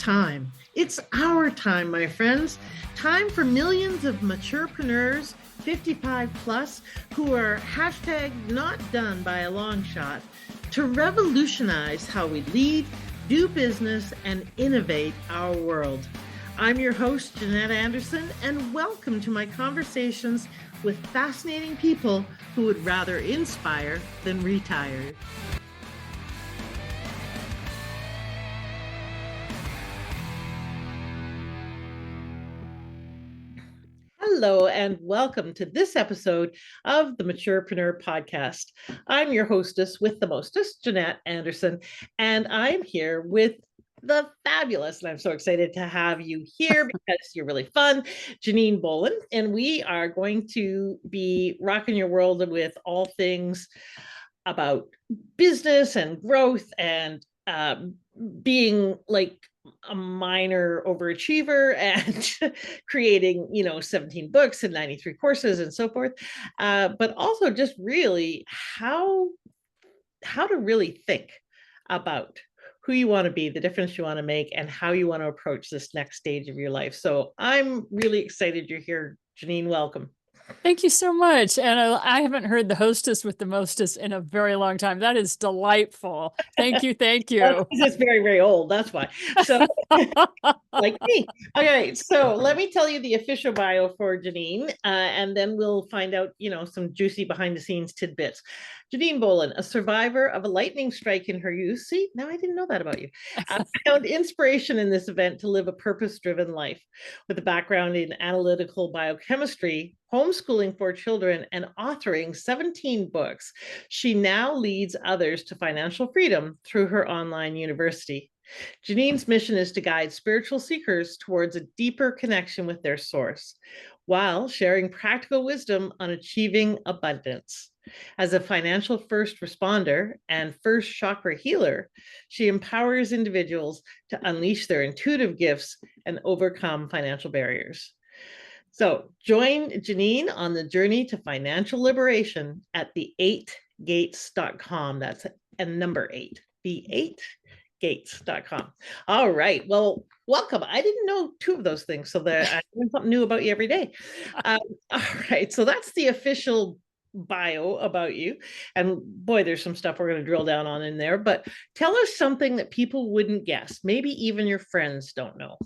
time. It's our time, my friends. Time for millions of maturepreneurs, 55 plus, who are hashtag not done by a long shot, to revolutionize how we lead, do business, and innovate our world. I'm your host, Jeanette Anderson, and welcome to my conversations with fascinating people who would rather inspire than retire. Hello, and welcome to this episode of the Maturepreneur podcast. I'm your hostess with the mostest, Jeanette Anderson, and I'm here with the fabulous, and I'm so excited to have you here because you're really fun, Janine Bolon, and we are going to be rocking your world with all things about business and growth and being like a minor overachiever and creating, 17 books and 93 courses and so forth. But also just really how to really think about who you want to be, the difference you want to make, and how you want to approach this next stage of your life. So I'm really excited you're here, Janine. Welcome. Thank you so much. And I haven't heard the hostess with the mostest in a very long time. That is delightful. Thank you. Thank you. It's very, very old. That's why. So like me. Okay. So let me tell you the official bio for Janine, and then we'll find out, some juicy behind the scenes tidbits. Janine Bolon, a survivor of a lightning strike in her youth. See, now I didn't know that about you. Found inspiration in this event to live a purpose-driven life. With a background in analytical biochemistry, homeschooling 4 children, and authoring 17 books, she now leads others to financial freedom through her online university. Janine's mission is to guide spiritual seekers towards a deeper connection with their source, while sharing practical wisdom on achieving abundance. As a financial first responder and first chakra healer, she empowers individuals to unleash their intuitive gifts and overcome financial barriers. So join Janine on the journey to financial liberation at the8gates.com. That's a number 8, the8gates.com. All right. Well, welcome. I didn't know 2 of those things, so that I learn something new about you every day. All right. So that's the official bio about you. And boy, there's some stuff we're going to drill down on in there. But tell us something that people wouldn't guess. Maybe even your friends don't know.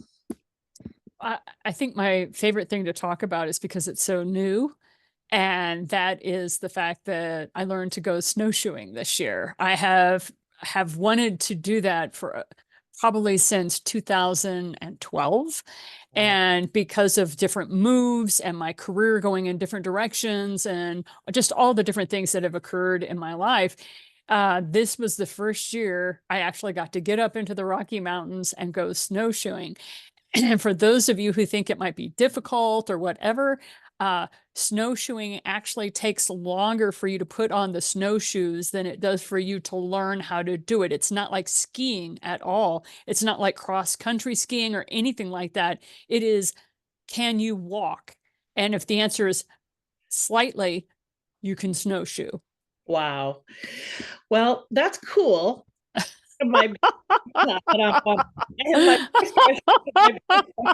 I think my favorite thing to talk about is because it's so new. And that is the fact that I learned to go snowshoeing this year. I have wanted to do that for probably since 2012. And because of different moves and my career going in different directions and just all the different things that have occurred in my life, this was the first year I actually got to get up into the Rocky Mountains and go snowshoeing. And for those of you who think it might be difficult or whatever, snowshoeing actually takes longer for you to put on the snowshoes than it does for you to learn how to do it. It's not like skiing at all. It's not like cross-country skiing or anything like that. It is, can you walk? And if the answer is slightly, you can snowshoe. Wow. Well, that's cool. My first question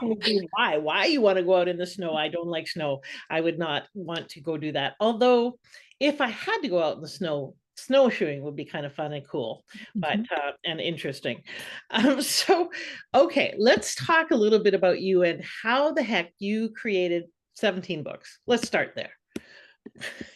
would be why you want to go out in the snow. I don't like snow. I would not want to go do that. Although if I had to go out in the snow, snowshoeing would be kind of fun and cool, but and interesting. So okay, let's talk a little bit about you and how the heck you created 17 books. Let's start there.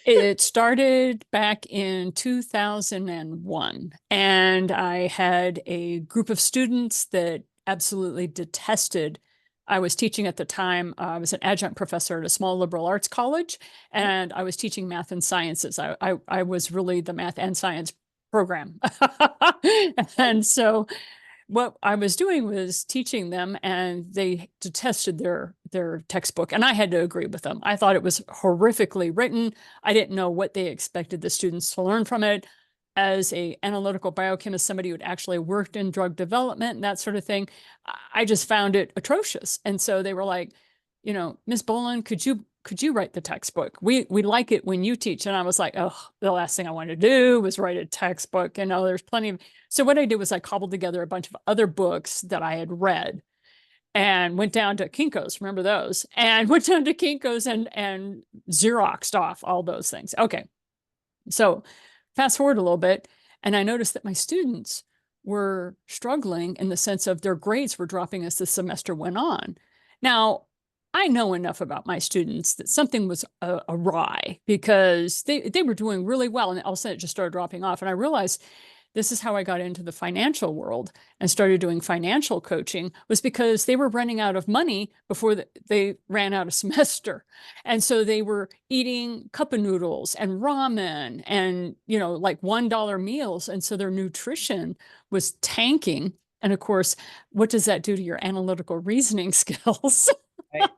It started back in 2001, and I had a group of students that absolutely detested. I was teaching at the time. I was an adjunct professor at a small liberal arts college, and I was teaching math and sciences. I was really the math and science program. And so what I was doing was teaching them, and they detested their textbook, and I had to agree with them. I thought it was horrifically written. I didn't know what they expected the students to learn from it. As a analytical biochemist, somebody who had actually worked in drug development and that sort of thing, I just found it atrocious. And so they were like, Ms. Bolon, could you could you write the textbook? We like it when you teach. And I was like, oh, the last thing I wanted to do was write a textbook. And there's plenty of, so what I did was I cobbled together a bunch of other books that I had read and went down to Kinko's, remember those? And went down to Kinko's and Xeroxed off all those things. Okay. So fast forward a little bit, and I noticed that my students were struggling in the sense of their grades were dropping as the semester went on. Now, I know enough about my students that something was awry because they were doing really well, and all of a sudden it just started dropping off. And I realized this is how I got into the financial world and started doing financial coaching, was because they were running out of money before they ran out of semester. And so they were eating cup of noodles and ramen and, like $1 meals. And so their nutrition was tanking. And of course, what does that do to your analytical reasoning skills? Right.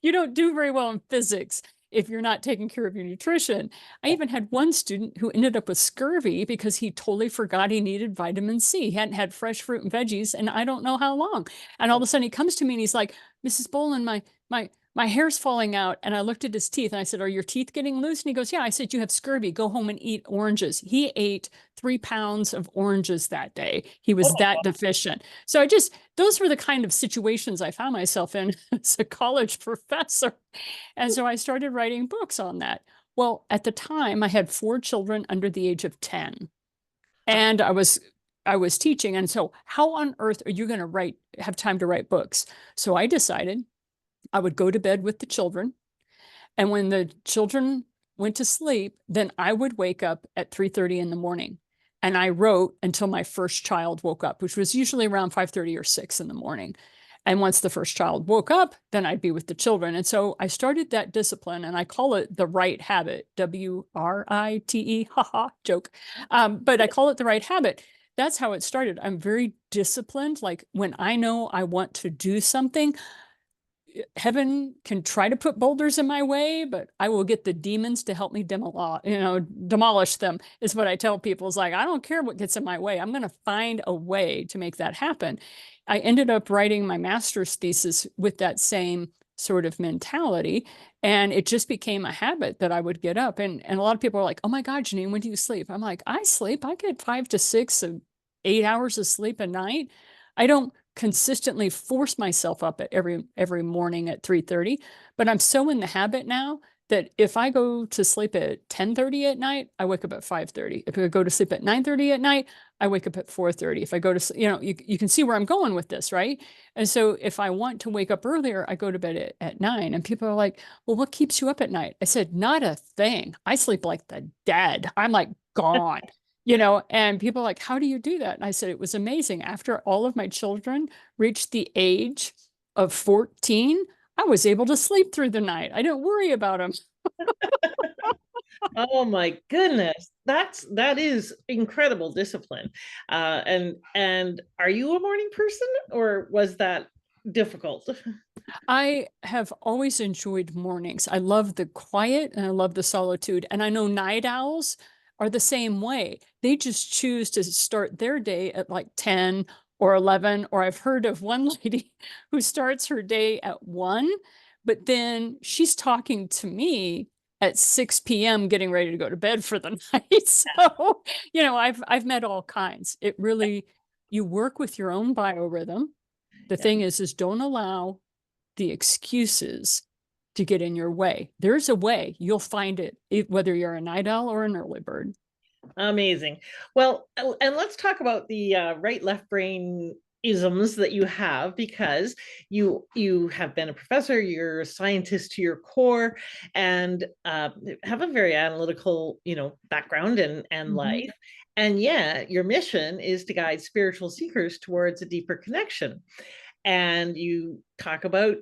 You don't do very well in physics if you're not taking care of your nutrition. I even had one student who ended up with scurvy because he totally forgot he needed vitamin C. He hadn't had fresh fruit and veggies and I don't know how long. And all of a sudden he comes to me and he's like, Mrs. Bolon, my hair's falling out. And I looked at his teeth and I said, are your teeth getting loose? And he goes, yeah. I said, you have scurvy. Go home and eat oranges. He ate 3 pounds of oranges that day. He was that deficient. So those were the kind of situations I found myself in as a college professor. And so I started writing books on that. Well, at the time I had 4 children under the age of 10 and I was teaching. And so how on earth are you going to have time to write books? So I decided I would go to bed with the children. And when the children went to sleep, then I would wake up at 3:30 in the morning. And I wrote until my first child woke up, which was usually around 5:30 or 6 in the morning. And once the first child woke up, then I'd be with the children. And so I started that discipline and I call it the right habit, WRITE, haha, joke. But I call it the right habit. That's how it started. I'm very disciplined. Like when I know I want to do something, heaven can try to put boulders in my way, but I will get the demons to help me demolish them, is what I tell people. It's like, I don't care what gets in my way. I'm going to find a way to make that happen. I ended up writing my master's thesis with that same sort of mentality. And it just became a habit that I would get up. And a lot of people are like, oh my God, Janine, when do you sleep? I'm like, I sleep. I get 5 to 6 of 8 hours of sleep a night. I don't consistently force myself up at every morning at 3:30, but I'm so in the habit now that if I go to sleep at 10:30 at night, I wake up at 5:30. If I go to sleep at 9:30 at night, I wake up at 4:30. If I go to, you can see where I'm going with this, right? And so if I want to wake up earlier, I go to bed at 9. And people are like, well, what keeps you up at night? I said, not a thing. I sleep like the dead. I'm like gone. And people are like, how do you do that? And I said, it was amazing. After all of my children reached the age of 14, I was able to sleep through the night. I didn't worry about them. Oh my goodness. That is incredible discipline. And are you a morning person or was that difficult? I have always enjoyed mornings. I love the quiet and I love the solitude. And I know night owls are the same way. They just choose to start their day at like 10 or 11. Or I've heard of one lady who starts her day at 1, but then she's talking to me at 6 p.m. getting ready to go to bed for the night. So, I've met all kinds. It really, you work with your own biorhythm. The thing is don't allow the excuses to get in your way. There's a way. You'll find it, whether you're a night owl or an early bird. Amazing. Well, and let's talk about the right left brain isms that you have, because you have been a professor, you're a scientist to your core, and have a very analytical background and life. And yeah, your mission is to guide spiritual seekers towards a deeper connection. And you talk about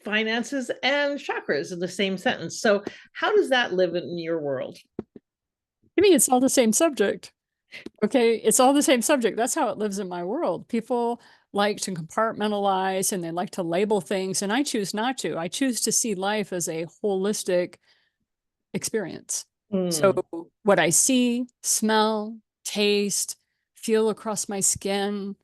finances and chakras in the same sentence. So how does that live in your world? To me, it's all the same subject. Okay, it's all the same subject. That's how it lives in my world. People like to compartmentalize and they like to label things, and I choose not to. I choose to see life as a holistic experience. So what I see, smell, taste, feel across my skin,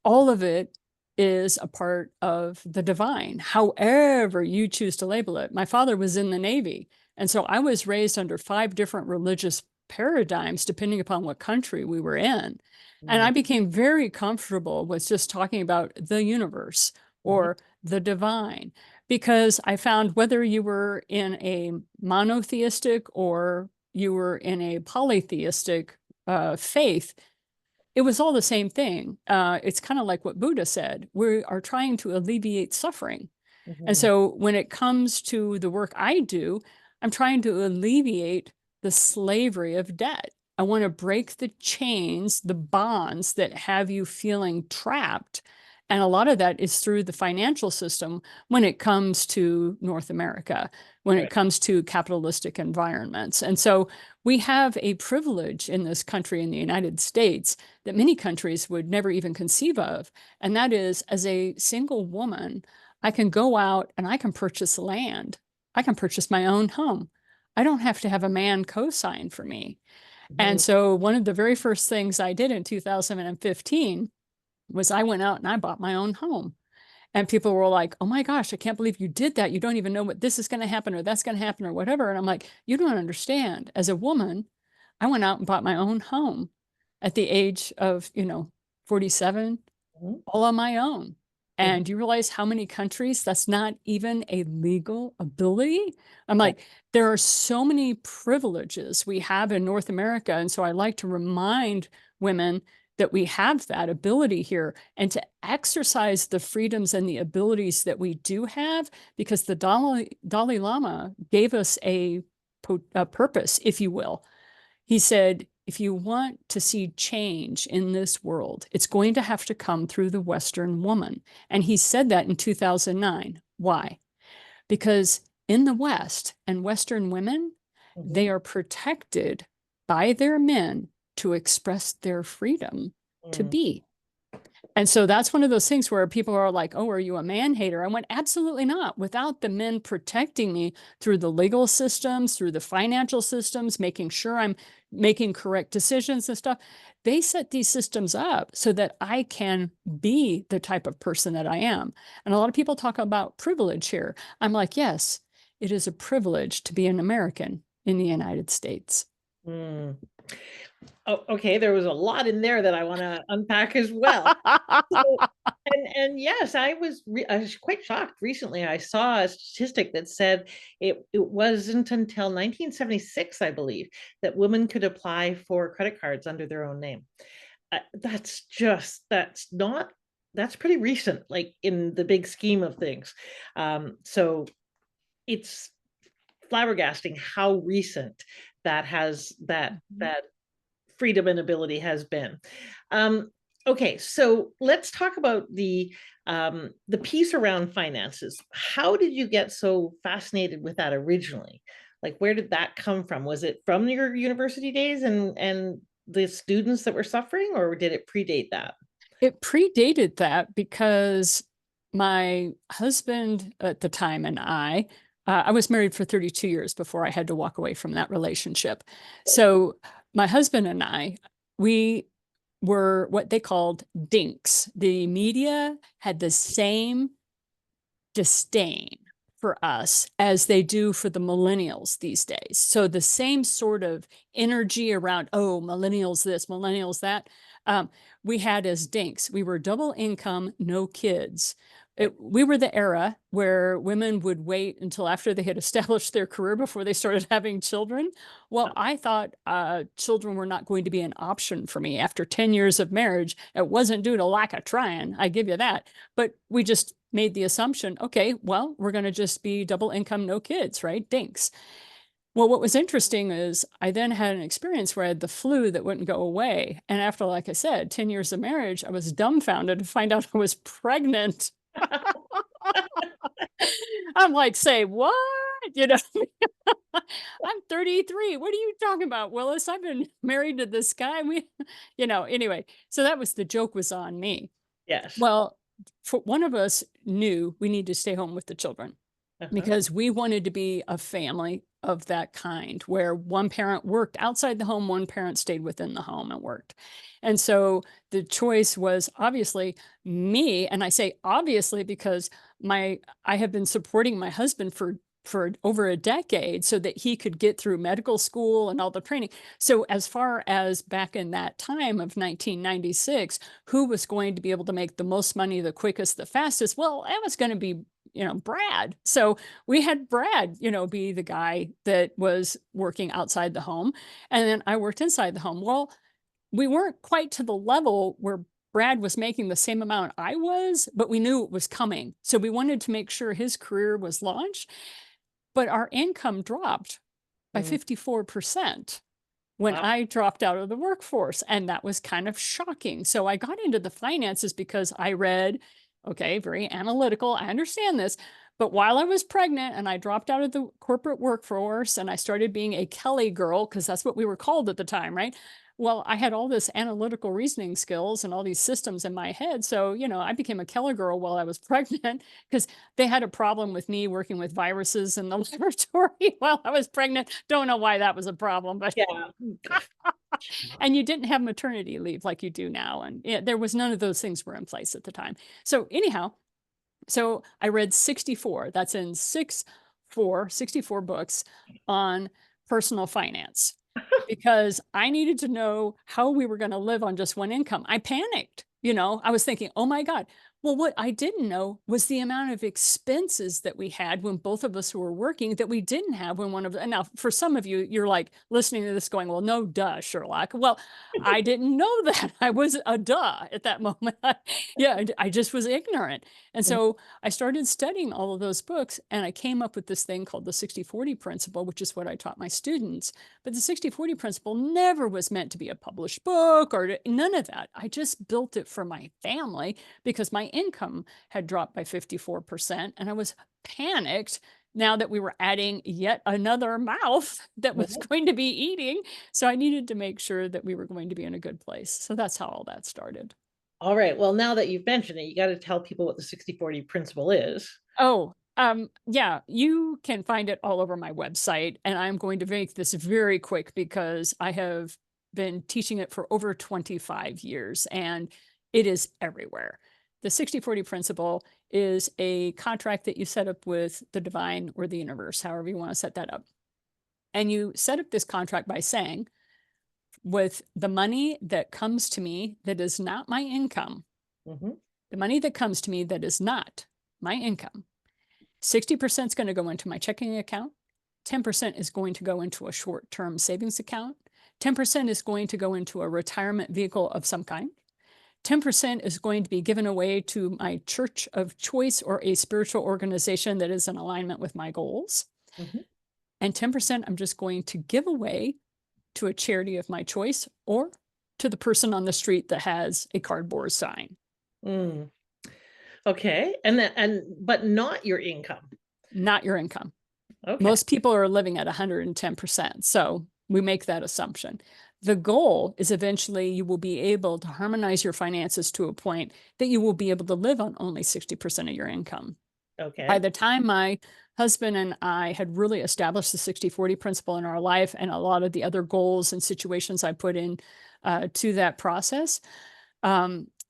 all of it is a part of the divine, however you choose to label it. My father was in the Navy, and so I was raised under 5 different religious paradigms, depending upon what country we were in. And Mm, I became very comfortable with just talking about the universe mhm, or the divine, because I found whether you were in a monotheistic or you were in a polytheistic faith, it was all the same thing. It's kind of like what Buddha said. We are trying to alleviate suffering. And mhm, so when it comes to the work I do, I'm trying to alleviate the slavery of debt. I want to break the chains, the bonds that have you feeling trapped. And a lot of that is through the financial system when it comes to North America, when it right. comes to capitalistic environments. And so we have a privilege in this country, in the United States, that many countries would never even conceive of. And that is, as a single woman, I can go out and I can purchase land. I can purchase my own home. I don't have to have a man co-sign for me. And Mhm, so one of the very first things I did in 2015 was I went out and I bought my own home. And people were like, oh my gosh, I can't believe you did that. You don't even know what this is going to happen or that's going to happen or whatever. And I'm like, you don't understand. As a woman, I went out and bought my own home at the age of, 47, mhm, all on my own. mhm. And you realize how many countries that's not even a legal ability? I'm Yeah. like, there are so many privileges we have in North America. And so I like to remind women that we have that ability here and to exercise the freedoms and the abilities that we do have, because the Dalai Lama gave us a purpose, if you will. He said, if you want to see change in this world, it's going to have to come through the Western woman. And he said that in 2009. Why? Because in the West and Western women, they Mhm, are protected by their men to express their freedom to mm, be. And so that's one of those things where people are like, oh, are you a man hater? I went, absolutely not. Without the men protecting me through the legal systems, through the financial systems, making sure I'm making correct decisions and stuff, they set these systems up so that I can be the type of person that I am. And a lot of people talk about privilege here. I'm like, yes, it is a privilege to be an American in the United States. mm. Oh, okay, there was a lot in there that I wanna unpack as well. So and yes, I was quite shocked recently. I saw a statistic that said it wasn't until 1976, I believe, that women could apply for credit cards under their own name. That's not that's pretty recent, like, in the big scheme of things. So it's flabbergasting how recent that freedom and ability has been. Um, okay, so let's talk about the piece around finances. How did you get so fascinated with that originally? Like, where did that come from? Was it from your university days and the students that were suffering, or did it predate that? It predated that because my husband at the time and I was married for 32 years before I had to walk away from that relationship. So my husband and we were what they called dinks. The media had the same disdain for us as they do for the millennials these days. So the same sort of energy around, oh, millennials this, millennials that, um, we had as dinks. We were double income, no kids. Right. We were the era where women would wait until after they had established their career before they started having children. Well, I thought children were not going to be an option for me after 10 years of marriage. It wasn't due to lack of trying, I give you that. But we just made the assumption, okay, well, we're going to just be double income, no kids, right? Dinks. Well, what was interesting is I then had an experience where I had the flu that wouldn't go away. And after, like I said, 10 years of marriage, I was dumbfounded to find out I was pregnant. I'm like, say what? You know, I'm 33. What are you talking about, Willis? I've been married to this guy. Anyway, so that was the joke was on me. Yes. Well, for one of us knew we need to stay home with the children Uh-huh. because we wanted to be a family of that kind, where one parent worked outside the home, one parent stayed within the home and worked. And so the choice was obviously me. And I say obviously because I have been supporting my husband for over a decade so that he could get through medical school and all the training. So as far as back in that time of 1996, who was going to be able to make the most money the quickest, the fastest? Well, that was going to be, Brad. So we had Brad, be the guy that was working outside the home. And then I worked inside the home. Well, we weren't quite to the level where Brad was making the same amount I was, but we knew it was coming. So we wanted to make sure his career was launched. But our income dropped by Mm, 54% when wow. I dropped out of the workforce. And that was kind of shocking. So I got into the finances because I read, okay, very analytical. I understand this. But while I was pregnant and I dropped out of the corporate workforce and I started being a Kelly girl, because that's what we were called at the time, right? Well, I had all this analytical reasoning skills and all these systems in my head. So, I became a Kelly girl while I was pregnant because they had a problem with me working with viruses in the laboratory while I was pregnant. Don't know why that was a problem, but Yeah. and you didn't have maternity leave like you do now. And there was none of those things were in place at the time. So anyhow, so I read 64, that's in 64 books on personal finance because I needed to know how we were going to live on just one income. I panicked. I was thinking, oh my God. Well, what I didn't know was the amount of expenses that we had when both of us were working that we didn't have when one of them. Now, for some of you, you're like listening to this going, well, no, duh, Sherlock. Well, I didn't know that. I was a duh at that moment. Yeah, I just was ignorant. And Mm, so I started studying all of those books and I came up with this thing called the 60/40 principle, which is what I taught my students. But the 60/40 principle never was meant to be a published book or none of that. I just built it for my family because my income had dropped by 54% and I was panicked now that we were adding yet another mouth that was mhm. going to be eating. So I needed to make sure that we were going to be in a good place. So that's how all that started. All right. Well, now that you've mentioned it, you got to tell people what the 60/40 principle is. Oh, yeah, you can find it all over my website, and I'm going to make this very quick because I have been teaching it for over 25 years and it is everywhere. The 60/40 principle is a contract that you set up with the divine or the universe, however you want to set that up. And you set up this contract by saying, with the money that comes to me that is not my income, Mhm, the money that comes to me that is not my income, 60% is going to go into my checking account. 10% is going to go into a short term savings account. 10% is going to go into a retirement vehicle of some kind. 10% is going to be given away to my church of choice or a spiritual organization that is in alignment with my goals. mhm. And 10% I'm just going to give away to a charity of my choice or to the person on the street that has a cardboard sign. Mm, okay. But not your income. Not your income. Okay. Most people are living at 110%. So we make that assumption. The goal is eventually you will be able to harmonize your finances to a point that you will be able to live on only 60% of your income. By Okay. the time my husband and I had really established the 60/40 principle in our life and a lot of the other goals and situations I put in to that process,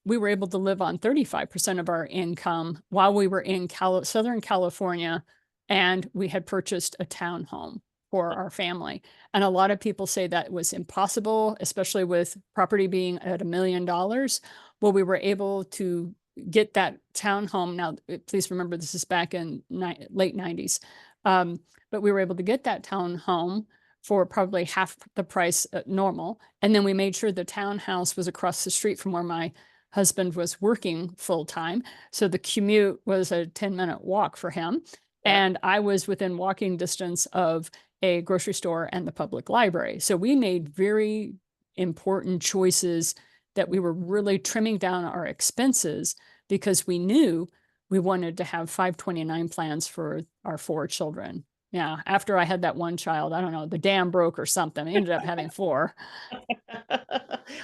we were able to live on 35% of our income while we were in Southern California, and we had purchased a townhome for our family. And a lot of people say that was impossible, especially with property being at $1 million. Well, we were able to get that townhome. Now, please remember, this is back in late 90s. But we were able to get that townhome for probably half the price normal. And then we made sure the townhouse was across the street from where my husband was working full time. So the commute was a 10-minute walk for him. Yeah. And I was within walking distance of a grocery store and the public library. So we made very important choices that we were really trimming down our expenses because we knew we wanted to have 529 plans for our 4 children. Yeah, after I had that one child, I don't know, the dam broke or something. I ended up having 4.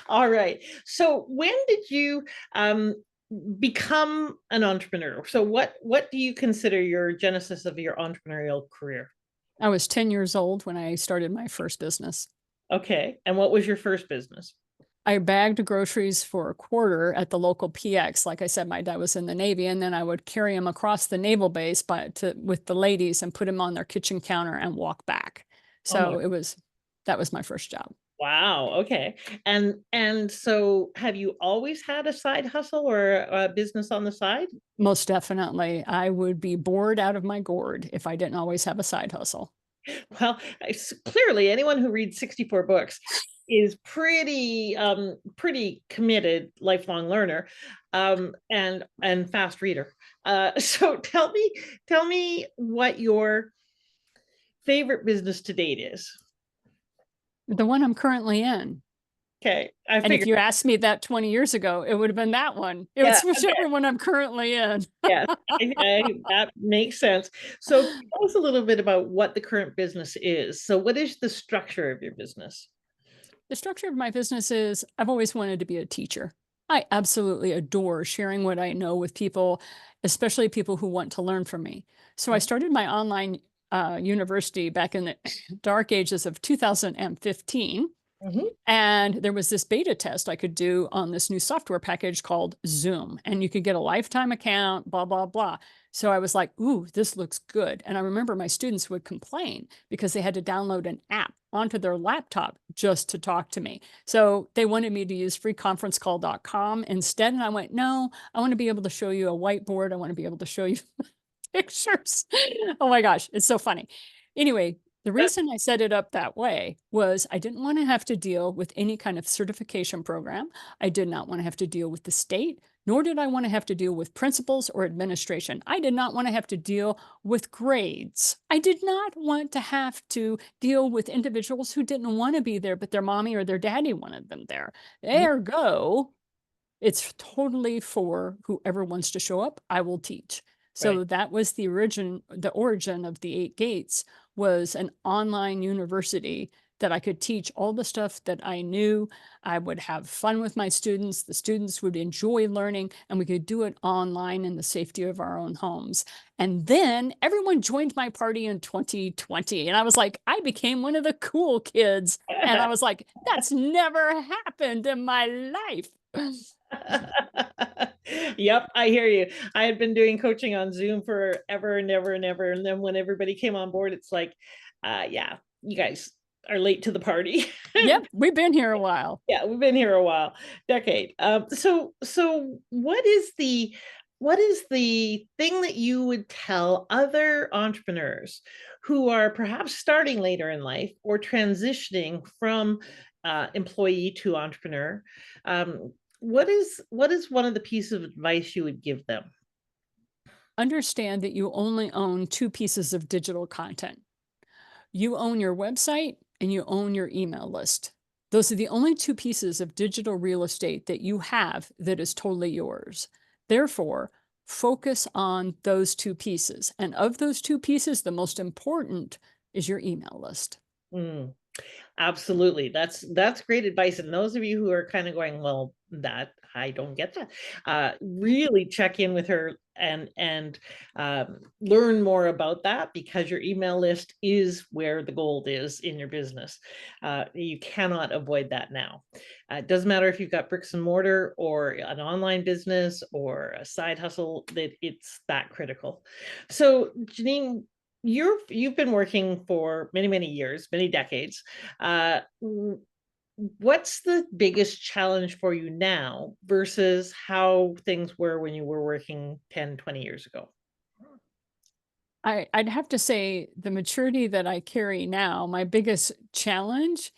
All right. So when did you become an entrepreneur? So what do you consider your genesis of your entrepreneurial career? I was 10 years old when I started my first business. Okay. And what was your first business? I bagged groceries for a quarter at the local PX. Like I said, my dad was in the Navy, and then I would carry them across the naval base with the ladies and put them on their kitchen counter and walk back. Oh my, So that was my first job. wow. Okay. And so have you always had a side hustle or a business on the side? Most definitely. I would be bored out of my gourd if I didn't always have a side hustle. Well, clearly anyone who reads 64 books is pretty committed lifelong learner, and fast reader. So tell me what your favorite business to date is. The one I'm currently in. Okay, I And if figured. you asked me that 20 years ago, it would have been that one. It Yeah, was whichever one I'm currently in. yeah, that makes sense. So tell us a little bit about what the current business is. So what is the structure of your business? The structure of my business is I've always wanted to be a teacher. I absolutely adore sharing what I know with people, especially people who want to learn from me. So I started my online university back in the dark ages of 2015. Mhm. And there was this beta test I could do on this new software package called Zoom, and you could get a lifetime account, blah, blah, blah. So I was like, ooh, this looks good. And I remember my students would complain because they had to download an app onto their laptop just to talk to me. So they wanted me to use freeconferencecall.com instead. And I went, no, I want to be able to show you a whiteboard. I want to be able to show you pictures. Oh my gosh, it's so funny. Anyway, the reason I set it up that way was I didn't want to have to deal with any kind of certification program. I did not want to have to deal with the state, nor did I want to have to deal with principals or administration. I did not want to have to deal with grades. I did not want to have to deal with individuals who didn't want to be there, but their mommy or their daddy wanted them there. Mhm. Ergo, it's totally for whoever wants to show up, I will teach. Right. So that was the origin of the Eight Gates was an online university that I could teach all the stuff that I knew. I would have fun with my students. The students would enjoy learning, and we could do it online in the safety of our own homes. And then everyone joined my party in 2020. And I was like, I became one of the cool kids. And I was like, that's never happened in my life. Yep, I hear you. I had been doing coaching on Zoom forever and ever and ever. And then when everybody came on board, it's like, yeah, you guys are late to the party. Yep, we've been here a while. Yeah, we've been here a while, decade. So what is the thing that you would tell other entrepreneurs who are perhaps starting later in life or transitioning from employee to entrepreneur? What is one of the pieces of advice you would give them? Understand that you only own two pieces of digital content. You own your website and you own your email list. Those are the only two pieces of digital real estate that you have that is totally yours. Therefore, focus on those two pieces. And of those two pieces, the most important is your email list. Mm. Absolutely. That's great advice. And those of you who are kind of going, well, that I don't get that. Really check in with her and learn more about that because your email list is where the gold is in your business. You cannot avoid that now. It doesn't matter if you've got bricks and mortar or an online business or a side hustle, that it's that critical. So Janine, you've been working for many years, many decades. What's the biggest challenge for you now versus how things were when you were working 10, 20 years ago? I'd have to say the maturity that I carry now, my biggest challenge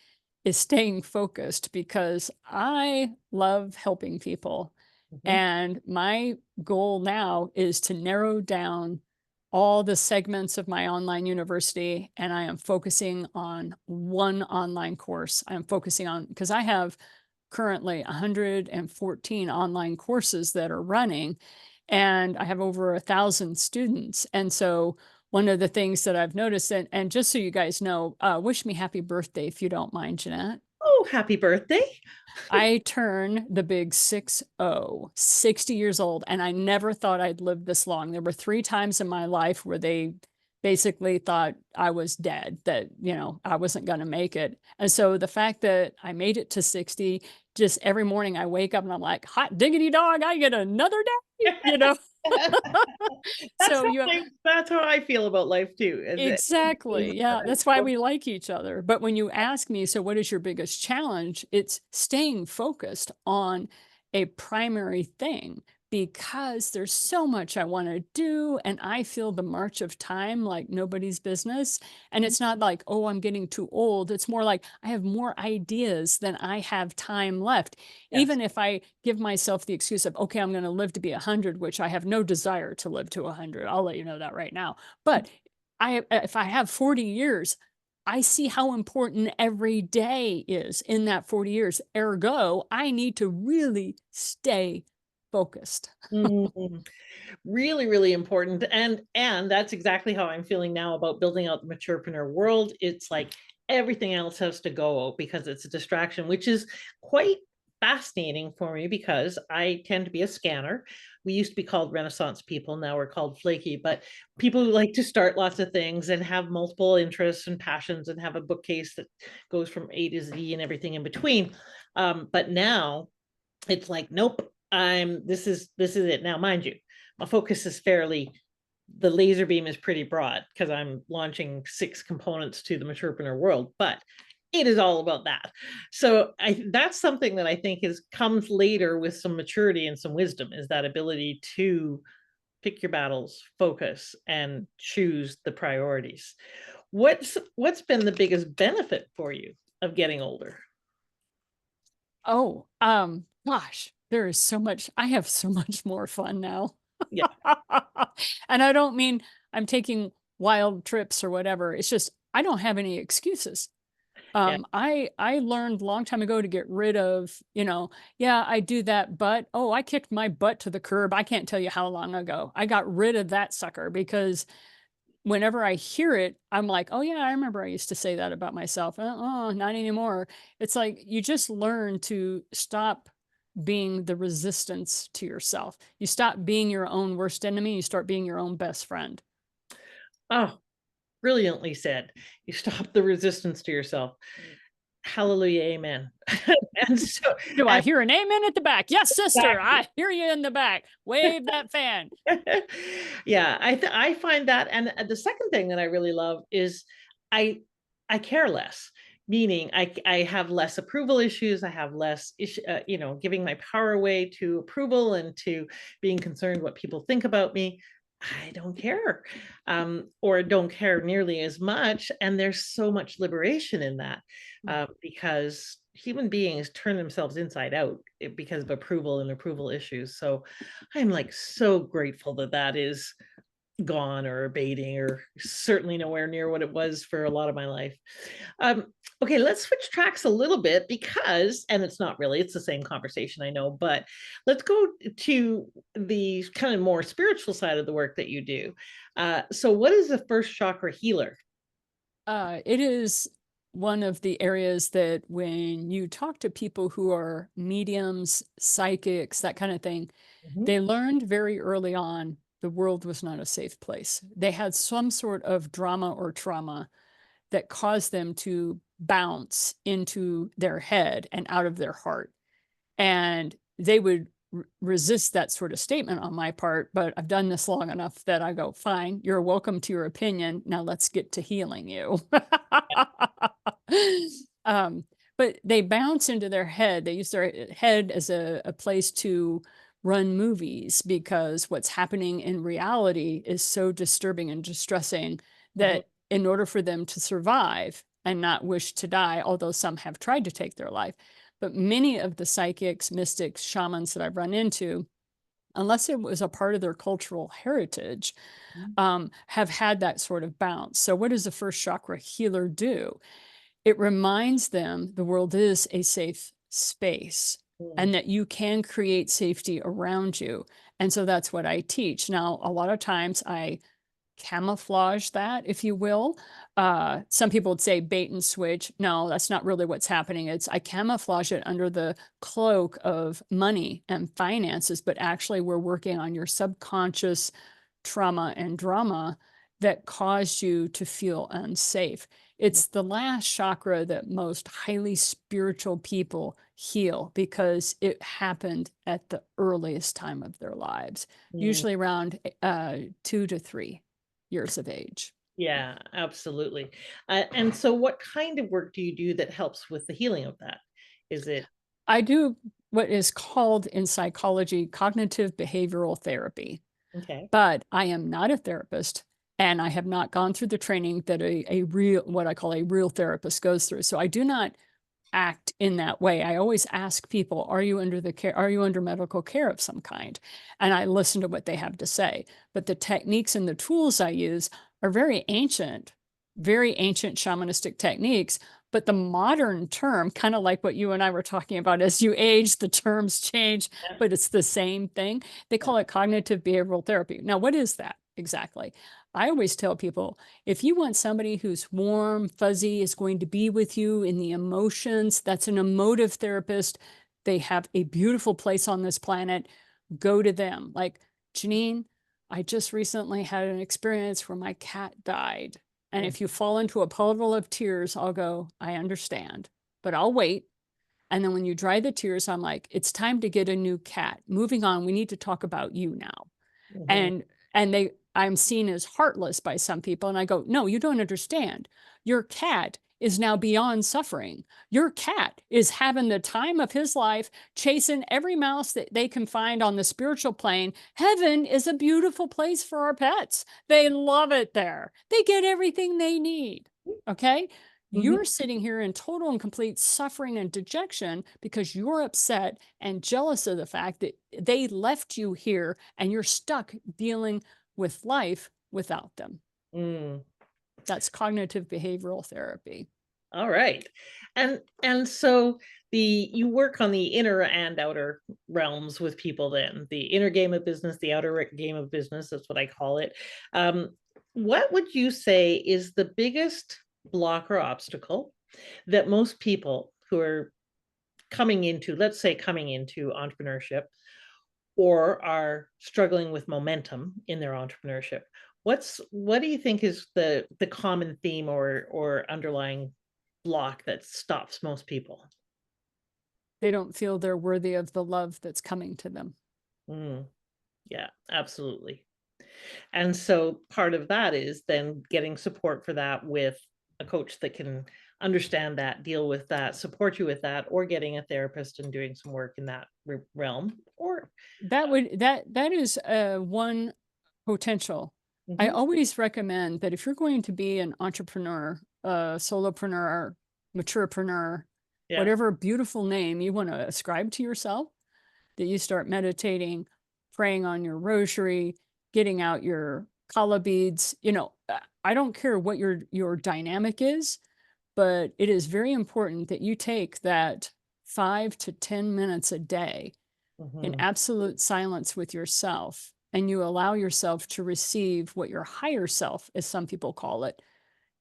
is staying focused because I love helping people. Mhm. And my goal now is to narrow down all the segments of my online university. And I am focusing on one online course. I'm focusing on because I have currently 114 online courses that are running, and I have over 1,000 students. And so one of the things that I've noticed, and just so you guys know, wish me happy birthday if you don't mind, Jeanette. Oh, happy birthday. I turn the big 60, 60 years old, and I never thought I'd live this long. There were three times in my life where they basically thought I was dead, that, I wasn't going to make it. And so the fact that I made it to 60, just every morning I wake up and I'm like, hot diggity dog, I get another day. That's So you have that's how I feel about life too. exactly. Yeah, that's why we like each other. But when you ask me, so what is your biggest challenge? It's staying focused on a primary thing because there's so much I want to do. And I feel the march of time like nobody's business. And it's not like, oh, I'm getting too old. It's more like I have more ideas than I have time left. Yes. Even if I give myself the excuse of, okay, I'm going to live to be 100, which I have no desire to live to 100. I'll let you know that right now. But if I have 40 years, I see how important every day is in that 40 years. Ergo, I need to really stay focused. Mhm. Really, really important. And that's exactly how I'm feeling now about building out the maturepreneur world. It's like everything else has to go because it's a distraction, which is quite fascinating for me because I tend to be a scanner. We used to be called Renaissance people, now we're called flaky, but people who like to start lots of things and have multiple interests and passions and have a bookcase that goes from A to Z and everything in between. But now it's like, nope, this is it now. Mind you, my focus is fairly, the laser beam is pretty broad because I'm launching 6 components to the maturepreneur world, but it is all about that. So that's something that I think comes later with some maturity and some wisdom, is that ability to pick your battles, focus, and choose the priorities. What's been the biggest benefit for you of getting older? Oh, gosh, there is so much. I have so much more fun now. Yeah. And I don't mean I'm taking wild trips or whatever. It's just I don't have any excuses. Yeah. I learned a long time ago to get rid of, yeah, I do that, but oh, I kicked my butt to the curb. I can't tell you how long ago. I got rid of that sucker because whenever I hear it, I'm like, oh yeah, I remember I used to say that about myself. Oh, not anymore. It's like you just learn to stop being the resistance to yourself. You stop being your own worst enemy. You start being your own best friend. Oh, brilliantly said. You stop the resistance to yourself. Hallelujah, amen. And so, Do I and hear an amen at the back? Yes, sister. I hear you in the back. Wave that fan. yeah, I find that, and the second thing that I really love is I I care less. Meaning, I have less approval issues. I have less giving my power away to approval and to being concerned what people think about me. I don't care, or don't care nearly as much. And there's so much liberation in that, because human beings turn themselves inside out because of approval and approval issues. So I'm like so grateful that that is gone or abating, or certainly nowhere near what it was for a lot of my life. Okay, let's switch tracks a little bit because, and it's not really, it's the same conversation, I know, but let's go to the kind of more spiritual side of the work that you do. So, what is the first chakra healer? It is one of the areas that when you talk to people who are mediums, psychics, that kind of thing, Mhm. they learned very early on the world was not a safe place. They had some sort of drama or trauma that caused them to bounce into their head and out of their heart. And they would resist that sort of statement on my part, but I've done this long enough that I go, fine, you're welcome to your opinion. Now let's get to healing you. um, but they bounce into their head. They use their head as a place to run movies because what's happening in reality is so disturbing and distressing Mhm. that in order for them to survive and not wish to die, although some have tried to take their life, but many of the psychics, mystics, shamans that I've run into, unless it was a part of their cultural heritage, have had that sort of bounce. So, what does the first chakra healer do? It reminds them the world is a safe space Mhm. and that you can create safety around you. And so that's what I teach. Now, a lot of times I camouflage that, if you will. Some people would say bait and switch. No, that's not really what's happening. It's I camouflage it under the cloak of money and finances, but actually we're working on your subconscious trauma and drama that caused you to feel unsafe. It's the last chakra that most highly spiritual people heal because it happened at the earliest time of their lives, Mm, usually around 2 to 3 years of age. yeah, absolutely. And so what kind of work do you do that helps with the healing of that? Is it I do what is called in psychology cognitive behavioral therapy, okay? but I am not a therapist and I have not gone through the training that a real, what I call a real therapist goes through. So I do not act in that way. I always ask people, are you under the care, are you under medical care of some kind? And I listen to what they have to say. But the techniques and the tools I use are very ancient shamanistic techniques. But the modern term, kind of like what you and I were talking about, as you age, the terms change, Yeah, but it's the same thing. They yeah. call it cognitive behavioral therapy. Now, what is that exactly? I always tell people, if you want somebody who's warm, fuzzy, is going to be with you in the emotions, that's an emotive therapist. They have a beautiful place on this planet. Go to them. Like, Janine, I just recently had an experience where my cat died. And Mm, if you fall into a puddle of tears, I'll go, I understand, but I'll wait. And then when you dry the tears, I'm like, it's time to get a new cat. Moving on, we need to talk about you now. mhm, And I'm seen as heartless by some people, and I go, no, you don't understand. Your cat is now beyond suffering. Your cat is having the time of his life, chasing every mouse that they can find on the spiritual plane. Heaven is a beautiful place for our pets. They love it there. They get everything they need. Okay, mhm. you're sitting here in total and complete suffering and dejection because you're upset and jealous of the fact that they left you here and you're stuck dealing with life without them. Mm. That's cognitive behavioral therapy. All right. And so you work on the inner and outer realms with people then. The inner game of business, the outer game of business, that's what I call it. Um, what would you say is the biggest block or obstacle that most people who are coming into, let's say coming into entrepreneurship or are struggling with momentum in their entrepreneurship? What do you think is the common theme or underlying block that stops most people? They don't feel they're worthy of the love that's coming to them. Mm, yeah, absolutely. And so part of that is then getting support for that with a coach that can understand that, deal with that, support you with that, or getting a therapist and doing some work in that realm. Or That is one potential. I mhm, always recommend that if you're going to be an entrepreneur, solopreneur, maturepreneur, yeah, whatever beautiful name you want to ascribe to yourself, that you start meditating, praying on your rosary, getting out your kala beads. I don't care what your dynamic is, but it is very important that you take that 5 to 10 minutes a day in mhm, absolute silence with yourself, and you allow yourself to receive what your higher self, as some people call it,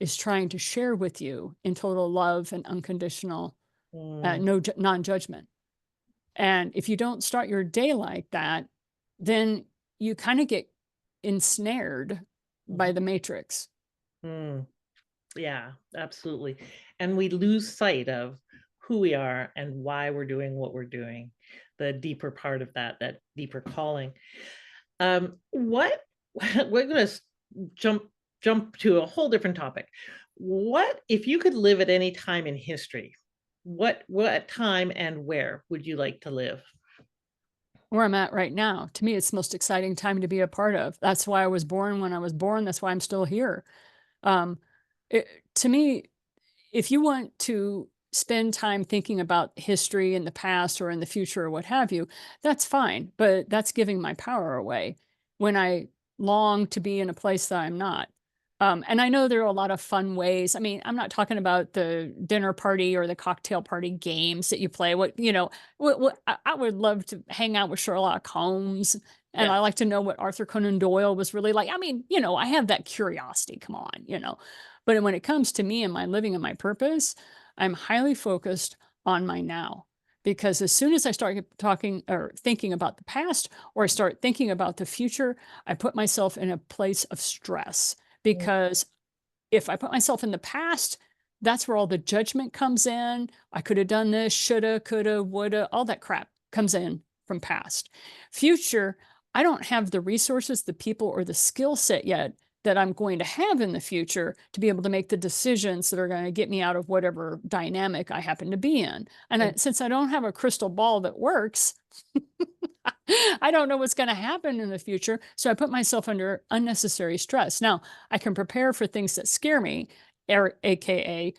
is trying to share with you in total love and unconditional, mm, no non-judgment. And if you don't start your day like that, then you kind of get ensnared by mhm, the matrix. mm. Yeah, absolutely. And we lose sight of who we are and why we're doing what we're doing, the deeper part of that deeper calling. What we're going to jump jump to a whole different topic. What if you could live at any time in history? What time and where would you like to live? Where I'm at right now, to me, it's the most exciting time to be a part of. That's why I was born when I was born. That's why I'm still here. Um, it, to me, if you want to spend time thinking about history in the past or in the future or what have you, that's fine. But that's giving my power away when I long to be in a place that I'm not. And I know there are a lot of fun ways. I mean, I'm not talking about the dinner party or the cocktail party games that you play. I would love to hang out with Sherlock Holmes, and Yeah. I like to know what Arthur Conan Doyle was really like. I mean, I have that curiosity. Come on. But when it comes to me and my living and my purpose, I'm highly focused on my now. Because as soon as I start talking or thinking about the past or I start thinking about the future, I put myself in a place of stress because if I put myself in the past, that's where all the judgment comes in. I could have done this, shoulda, coulda, woulda, all that crap comes in from past. Future, I don't have the resources, the people, or the skill set yet that I'm going to have in the future to be able to make the decisions that are going to get me out of whatever dynamic I happen to be in. And since I don't have a crystal ball that works, I don't know what's going to happen in the future. So I put myself under unnecessary stress. Now, I can prepare for things that scare me, AKA,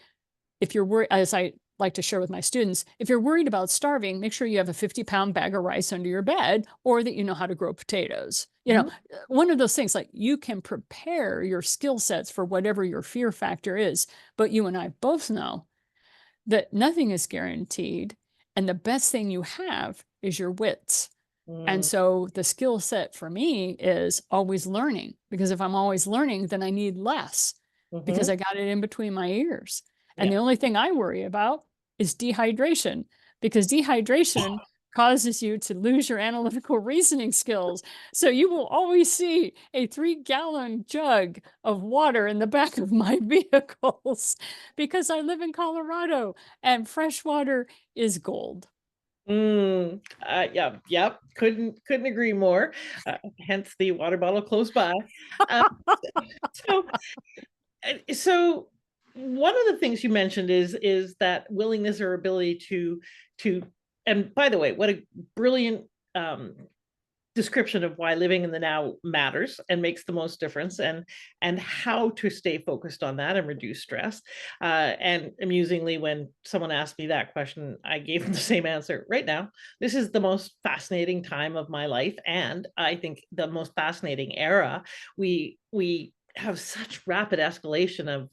if you're worried, as I like to share with my students, if you're worried about starving, make sure you have a 50-pound bag of rice under your bed, or that you know how to grow potatoes. You know, one of those things, like, you can prepare your skill sets for whatever your fear factor is. But you and I both know that nothing is guaranteed. And the best thing you have is your wits. And so the skill set for me is always learning, because if I'm always learning, then I need less because I got it in between my ears. And the only thing I worry about is dehydration, because dehydration causes you to lose your analytical reasoning skills. So you will always see a 3-gallon jug of water in the back of my vehicles because I live in Colorado and fresh water is gold. Yeah, yep. Couldn't agree more. Hence the water bottle close by. So, so one of the things you mentioned is that willingness or ability to, and by the way, what a brilliant description of why living in the now matters and makes the most difference, and how to stay focused on that and reduce stress. And amusingly, when someone asked me that question, I gave them the same answer. Right now, this is the most fascinating time of my life, and I think the most fascinating era. We have such rapid escalation of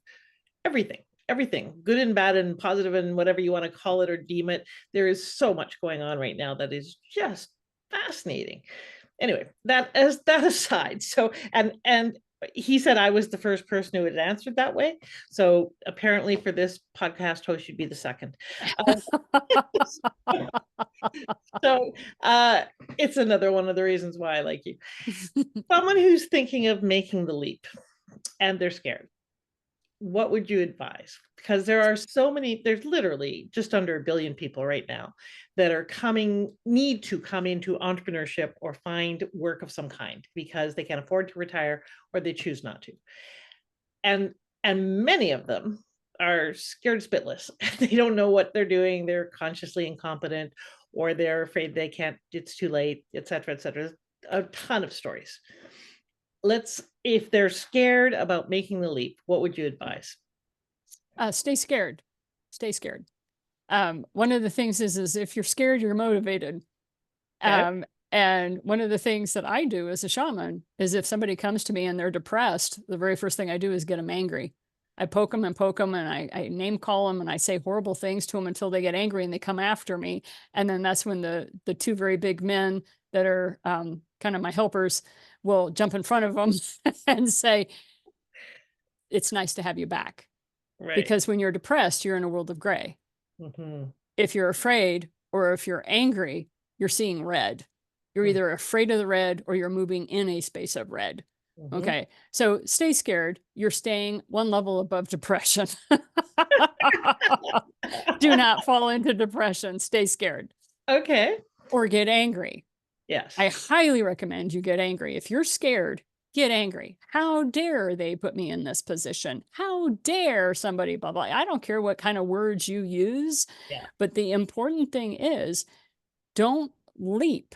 everything, good and bad and positive and whatever you want to call it or deem it. There is so much going on right now that is just fascinating. Anyway, that as that aside, so and he said I was the first person who had answered that way. So apparently for this podcast host, you'd be the second. So it's another one of the reasons why I like you. Someone who's thinking of making the leap and they're scared, what would you advise? Because there are so many, there's literally just under 1 billion people right now that are need to come into entrepreneurship or find work of some kind because they can't afford to retire or they choose not to. And many of them are scared spitless. They don't know what they're doing. They're consciously incompetent, or they're afraid they can't, it's too late, et cetera, et cetera. A ton of stories. If they're scared about making the leap, what would you advise? Stay scared. Stay scared. One of the things is if you're scared, you're motivated. Okay. And one of the things that I do as a shaman is if somebody comes to me and they're depressed, the very first thing I do is get them angry. I poke them and I name call them and I say horrible things to them until they get angry and they come after me. And then that's when the 2 very big men that are kind of my helpers will jump in front of them and say, it's nice to have you back. Right. Because when you're depressed, you're in a world of gray. If you're afraid or if you're angry, you're seeing red. You're either afraid of the red or you're moving in a space of red. Okay. So stay scared. You're staying one level above depression. Do not fall into depression. Stay scared. Okay. Or get angry. Yes. I highly recommend you get angry. If you're scared, get angry. How dare they put me in this position? How dare somebody, blah, blah. I don't care what kind of words you use. Yeah. But the important thing is, don't leap.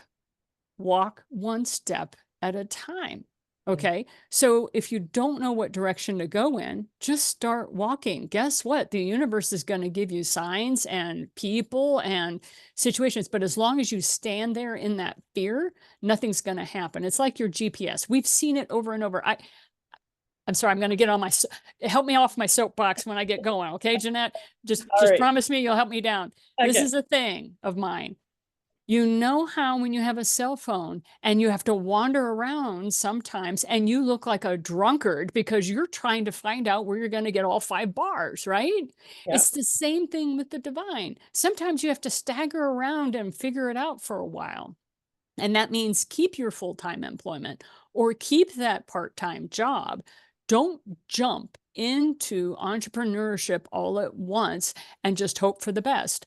Walk one step at a time. Okay. So if you don't know what direction to go in, just start walking. Guess what? The universe is going to give you signs and people and situations. But as long as you stand there in that fear, nothing's going to happen. It's like your GPS. We've seen it over and over. I'm sorry, I'm going to get on help me off my soapbox when I get going. Okay, Jeanette, just right. promise me you'll help me down. Okay. This is a thing of mine. You know how when you have a cell phone and you have to wander around sometimes and you look like a drunkard because you're trying to find out where you're going to get all 5 bars, right? Yeah. It's the same thing with the divine. Sometimes you have to stagger around and figure it out for a while. And that means keep your full-time employment or keep that part-time job. Don't jump into entrepreneurship all at once and just hope for the best.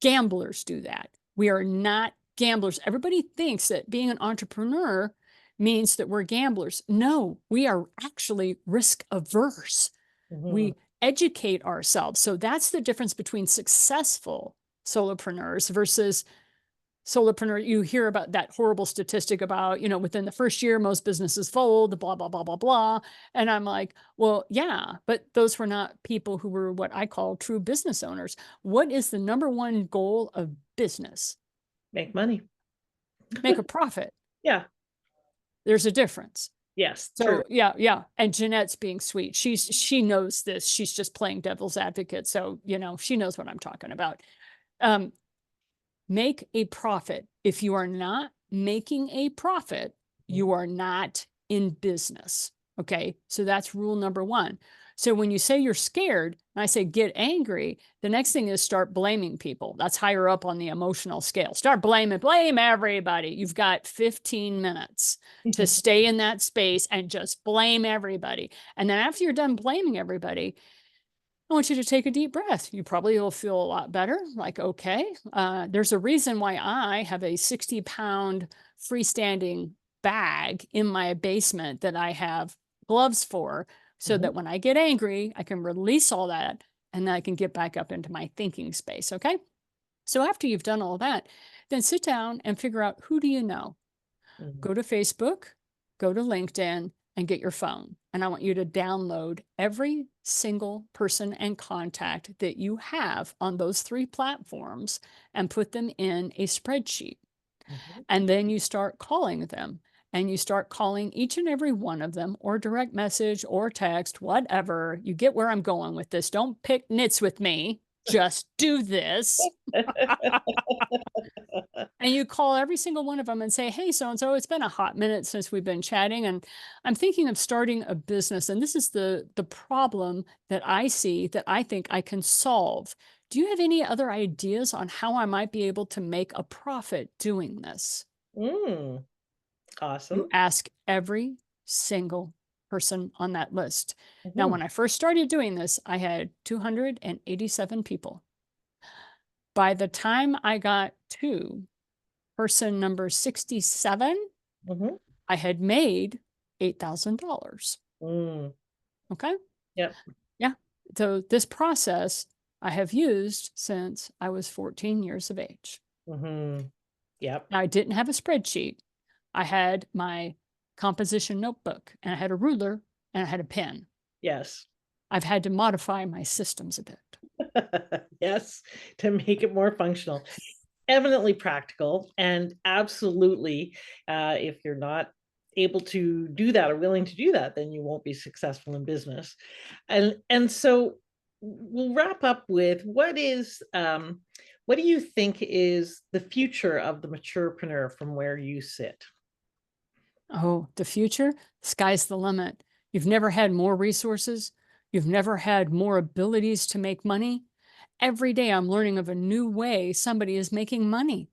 Gamblers do that. We are not gamblers. Everybody thinks that being an entrepreneur means that we're gamblers. No, we are actually risk averse. Mhm. We educate ourselves. So that's the difference between successful solopreneurs versus solopreneur. You hear about that horrible statistic about, within the first year, most businesses fold, blah, blah, blah, blah, blah. And I'm like, well, yeah, but those were not people who were what I call true business owners. What is the number one goal of business? Make money. Make a profit. Yeah. There's a difference. Yes. True. So yeah. And Jeanette's being sweet. She knows this. She's just playing devil's advocate. So, she knows what I'm talking about. Make a profit. If you are not making a profit, you are not in business. Okay. So that's rule number one. So when you say you're scared, and I say get angry, the next thing is start blaming people. That's higher up on the emotional scale. Start blame everybody. You've got 15 minutes to stay in that space and just blame everybody. And then after you're done blaming everybody, I want you to take a deep breath. You probably will feel a lot better. Like, okay, there's a reason why I have a 60-pound freestanding bag in my basement that I have gloves for, so that when I get angry, I can release all that and then I can get back up into my thinking space. Okay. So after you've done all that, then sit down and figure out, who do you know? Go to Facebook, go to LinkedIn, and get your phone. And I want you to download every single person and contact that you have on those 3 platforms and put them in a spreadsheet. And then you start calling them, and you start calling each and every one of them, or direct message or text, whatever. You get where I'm going with this. Don't pick nits with me. Just do this. And you call every single one of them and say, hey, so-and-so, it's been a hot minute since we've been chatting, and I'm thinking of starting a business. And this is the problem that I see that I think I can solve. Do you have any other ideas on how I might be able to make a profit doing this? Mm, You awesome. ask every single person on that list. Now, when I first started doing this, I had 287 people. By the time I got to person number 67, I had made $8,000. Okay. Yep. Yeah. So this process I have used since I was 14 years of age. Yep. Now, I didn't have a spreadsheet. I had my composition notebook, and I had a ruler, and I had a pen. Yes. I've had to modify my systems a bit. Yes, to make it more functional. Eminently practical, and absolutely, if you're not able to do that or willing to do that, then you won't be successful in business. And so we'll wrap up with, what do you think is the future of the maturepreneur from where you sit? Oh, the future? Sky's the limit. You've never had more resources. You've never had more abilities to make money. Every day I'm learning of a new way somebody is making money.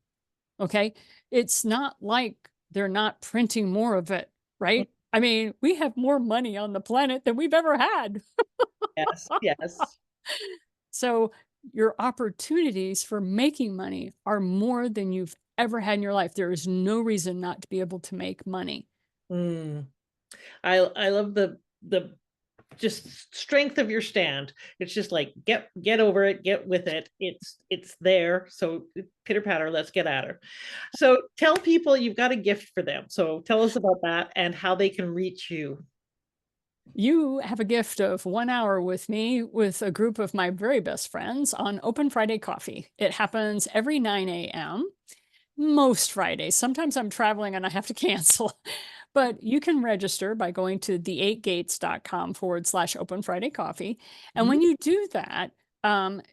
Okay. It's not like they're not printing more of it, right? I mean, we have more money on the planet than we've ever had. Yes, yes. So your opportunities for making money are more than you've ever had in your life. There is no reason not to be able to make money. Mm. I love the just strength of your stand. It's just like, get over it, get with it. It's there. So pitter patter, let's get at her. So tell people you've got a gift for them. So tell us about that and how they can reach you. You have a gift of 1 hour with me with a group of my very best friends on Open Friday Coffee. It happens every 9 a.m. most Fridays. Sometimes I'm traveling and I have to cancel. But you can register by going to the8gates.com/Open Friday Coffee. And when you do that,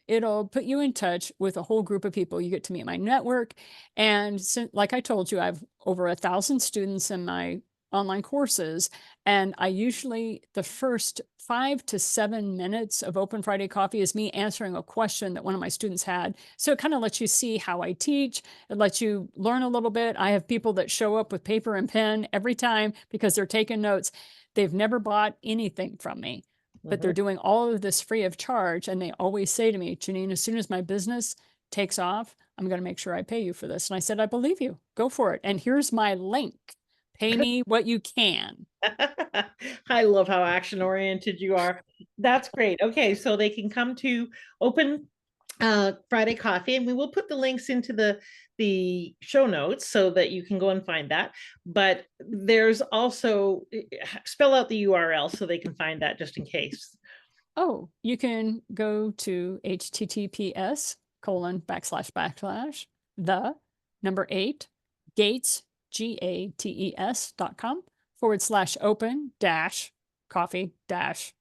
it'll put you in touch with a whole group of people. You get to meet my network. And so, like I told you, I have over 1,000 students in my online courses. And I usually, the first 5 to 7 minutes of Open Friday Coffee is me answering a question that one of my students had. So it kind of lets you see how I teach. It lets you learn a little bit. I have people that show up with paper and pen every time because they're taking notes. They've never bought anything from me, but they're Mhm. doing all of this free of charge. And they always say to me, Janine, as soon as my business takes off, I'm going to make sure I pay you for this. And I said, I believe you. Go for it. And here's my link. Pay me what you can. I love how action oriented you are. That's great. Okay, so they can come to Open Friday Coffee, and we will put the links into the show notes so that you can go and find that. But there's also spell out the URL so they can find that just in case. Oh, you can go to https:// the number 8 gates gates.com/open dash coffee dash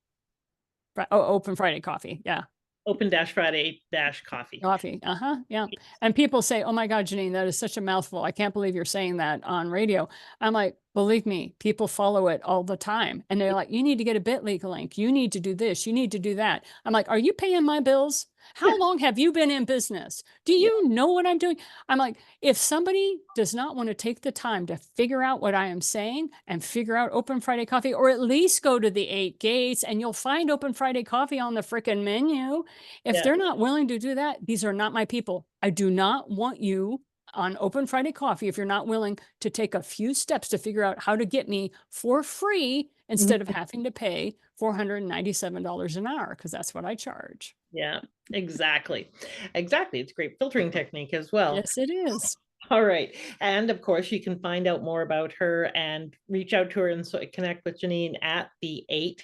Open Friday Coffee. Yeah. Open-Friday-Coffee. Coffee. Yeah. And people say, oh my God, Janine, that is such a mouthful. I can't believe you're saying that on radio. I'm like, believe me, people follow it all the time. And they're like, you need to get a Bitly link. You need to do this. You need to do that. I'm like, are you paying my bills? How long have you been in business? Do Yeah. you know what I'm doing? I'm like, if somebody does not want to take the time to figure out what I am saying and figure out Open Friday Coffee, or at least go to the 8 gates and you'll find Open Friday Coffee on the frickin' menu. If Yeah. they're not willing to do that, these are not my people. I do not want you on Open Friday Coffee if you're not willing to take a few steps to figure out how to get me for free instead of having to pay $497 an hour, because that's what I charge. Yeah, exactly. Exactly. It's a great filtering technique as well. Yes, it is. All right. And of course, you can find out more about her and reach out to her and so connect with Janine at the 8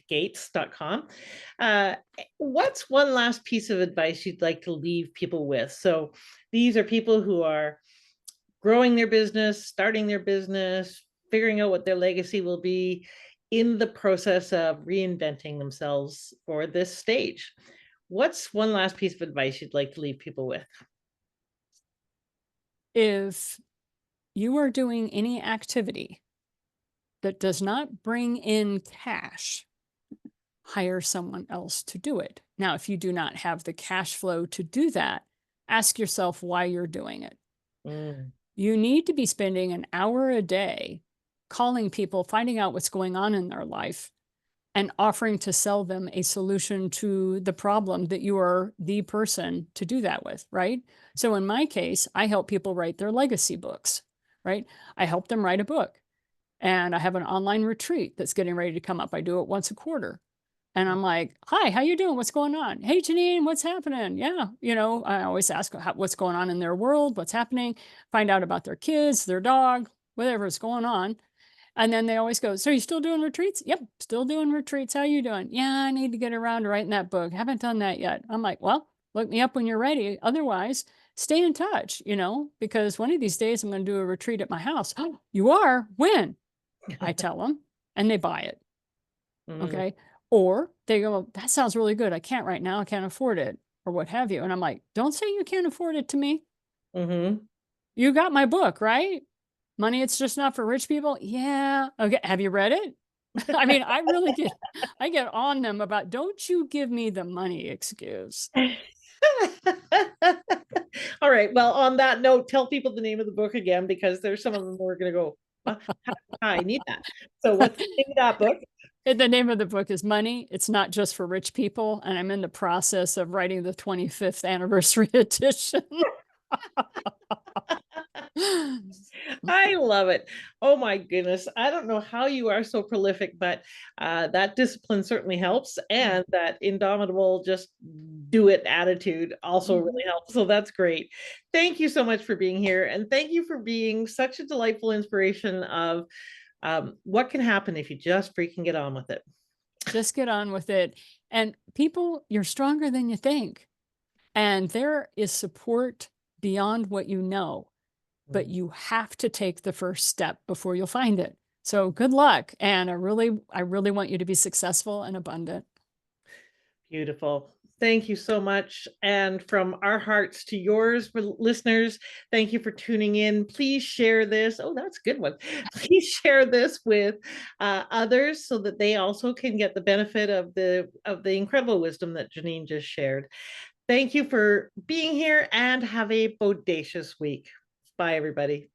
gates.com. What's one last piece of advice you'd like to leave people with? So these are people who are growing their business, starting their business, figuring out what their legacy will be in the process of reinventing themselves for this stage. What's one last piece of advice you'd like to leave people with? If you are doing any activity that does not bring in cash, hire someone else to do it. Now, if you do not have the cash flow to do that, ask yourself why you're doing it. Mm. You need to be spending an hour a day calling people, finding out what's going on in their life, and offering to sell them a solution to the problem that you are the person to do that with, right? So in my case, I help people write their legacy books, right? I help them write a book. And I have an online retreat that's getting ready to come up. I do it once a quarter. And I'm like, hi, how you doing? What's going on? Hey, Janine, what's happening? Yeah. I always ask what's going on in their world, what's happening, find out about their kids, their dog, whatever is going on. And then they always go, so are you still doing retreats? Yep, still doing retreats. How you doing? Yeah, I need to get around to writing that book. Haven't done that yet. I'm like, well, look me up when you're ready. Otherwise, stay in touch, because one of these days I'm going to do a retreat at my house. Oh, you are? When? I tell them and they buy it. Mm. Okay. Or they go, that sounds really good. I can't right now. I can't afford it or what have you. And I'm like, don't say you can't afford it to me. Mm-hmm. You got my book, right? Money, It's Just Not for Rich People. Yeah. Okay. Have you read it? I mean, I get on them about, don't you give me the money excuse. All right. Well, on that note, tell people the name of the book again, because there's some of them who are going to go, I need that. So what's the name of that book? The name of the book is Money, It's Not Just for Rich People. And I'm in the process of writing the 25th anniversary edition. I love it. Oh my goodness. I don't know how you are so prolific, but that discipline certainly helps. And that indomitable, just do it attitude also really helps. So that's great. Thank you so much for being here. And thank you for being such a delightful inspiration of what can happen if you just freaking get on with it. Just get on with it. And people, you're stronger than you think. And there is support beyond what you know, but you have to take the first step before you'll find it. So good luck. And I really want you to be successful and abundant. Beautiful. Thank you so much. And from our hearts to yours, for listeners, thank you for tuning in. Please share this. Oh, that's a good one. Please share this with others so that they also can get the benefit of the incredible wisdom that Janine just shared. Thank you for being here and have a bodacious week. Bye, everybody.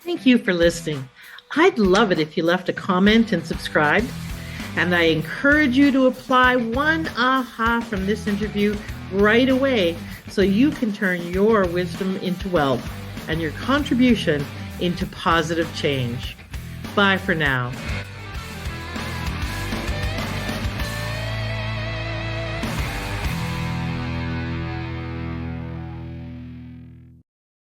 Thank you for listening. I'd love it if you left a comment and subscribed. And I encourage you to apply one aha from this interview right away so you can turn your wisdom into wealth and your contribution into positive change. Bye for now.